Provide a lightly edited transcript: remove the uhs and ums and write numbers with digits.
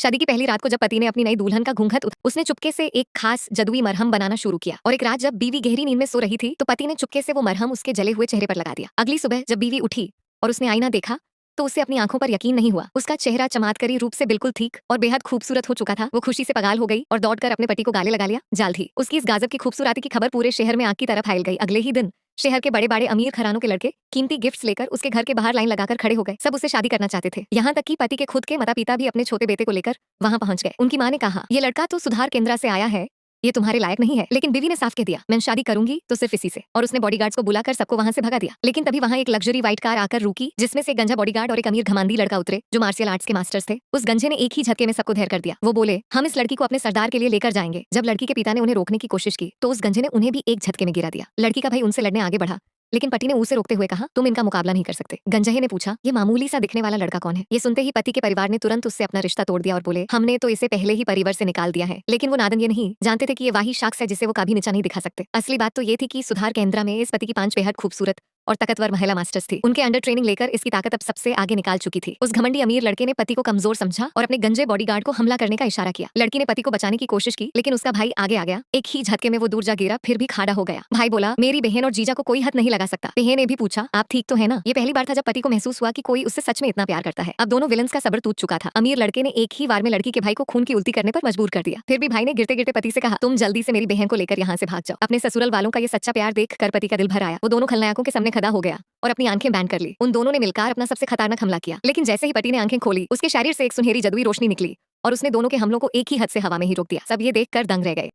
शादी की पहली रात को जब पति ने अपनी नई दुल्हन का घूंघट उसने चुपके से एक खास जदुई मरहम बनाना शुरू किया। और एक रात जब बीवी गहरी नींद में सो रही थी तो पति ने चुपके से वो मरहम उसके जले हुए चेहरे पर लगा दिया। अगली सुबह जब बीवी उठी और उसने आईना देखा तो उसे अपनी आंखों पर यकीन नहीं हुआ। उसका चेहरा चमत्कारी रूप से बिल्कुल ठीक और बेहद खूबसूरत हो चुका था। वो खुशी से पगाल हो गई और दौड़कर अपने पति को गाले लगा लिया। जाल थी उसकी इस गाजब की खूबसूरती की खबर पूरे शहर में आग की तरह फैल गई। अगले ही दिन शहर के बड़े बड़े अमीर घरानों के लड़के कीमती गिफ्ट्स लेकर उसके घर के बाहर लाइन लगाकर खड़े हो गए। सब उससे शादी करना चाहते थे। यहाँ तक कि पति के खुद के माता पिता भी अपने छोटे बेटे को लेकर वहाँ पहुंच गए। उनकी माँ ने कहा, ये लड़का तो सुधार केंद्र से आया है, ये तुम्हारे लायक नहीं है। लेकिन बीवी ने साफ कह दिया, मैं शादी करूंगी तो सिर्फ इसी से। और उसने बॉडीगार्ड्स को बुलाकर सबको वहां से भगा दिया। लेकिन तभी वहां एक लग्जरी व्हाइट कार आकर रुकी जिसमें से एक गंजा बॉडीगार्ड और एक अमीर घमंडी लड़का उतरे जो मार्शल आर्ट्स के मास्टर्स थे। उस गंजे ने एक ही झटके में सबको धैर्य कर दिया। वो बोले, हम इस लड़की को अपने सरदार के लिए लेकर जाएंगे। जब लड़की के पिता ने उन्हें रोकने की कोशिश की तो उस गंजे ने उन्हें भी एक झटके में गिरा दिया। लड़की का भाई उनसे लड़ने आगे बढ़ा लेकिन पति ने उसे रोकते हुए कहा, तुम इनका मुकाबला नहीं कर सकते। गंजहे ने पूछा, ये मामूली सा दिखने वाला लड़का कौन है? ये सुनते ही पति के परिवार ने तुरंत उससे अपना रिश्ता तोड़ दिया और बोले, हमने तो इसे पहले ही परिवार से निकाल दिया है। लेकिन वो नादन ये नहीं जानते थे कि ये वही शख्स है जिसे वो कभी नीचा नहीं दिखा सकते। असली बात तो ये थी कि सुधार केंद्र में इस पति की 5 बेहद खूबसूरत और ताकतवर महिला मास्टर्स थी। उनके अंडर ट्रेनिंग लेकर इसकी ताकत अब सबसे आगे निकाल चुकी थी। उस घमंडी अमीर लड़के ने पति को कमजोर समझा और अपने गंजे बॉडीगार्ड को हमला करने का इशारा किया। लड़की ने पति को बचाने की कोशिश की लेकिन उसका भाई आगे आ गया। एक ही झटके में वो दूर जा गिरा, फिर भी खड़ा हो गया। भाई बोला, मेरी बहन और जीजा को कोई हद नहीं लगा सकता। बहन ने भी पूछा, आप ठीक तो है ना? ये पहली बार था जब पति को महसूस हुआ कि कोई उससे सच में इतना प्यार करता है। अब दोनों विलन्स का सब्र टूट चुका था। अमीर लड़के ने एक ही बार में लड़की के भाई को खून की उल्टी करने पर मजबूर कर दिया। फिर भी भाई ने गिरते गिरते पति से कहा, तुम जल्दी से मेरी बहन को लेकर यहाँ से भाग जाओ। अपने ससुरल वालों का ये सच्चा प्यार देख कर पति का दिल भर आया। वो दोनों खलनायकों के सामने खड़ा हो गया और अपनी आंखें बैंड कर ली। उन दोनों ने मिलकर अपना सबसे खतरनाक हमला किया। लेकिन जैसे ही पति ने आंखें खोली उसके शरीर से एक सुनहरी जदुई रोशनी निकली और उसने दोनों के हमलों को एक ही हद से हवा में ही रोक दिया। सब ये देखकर दंग रह गए।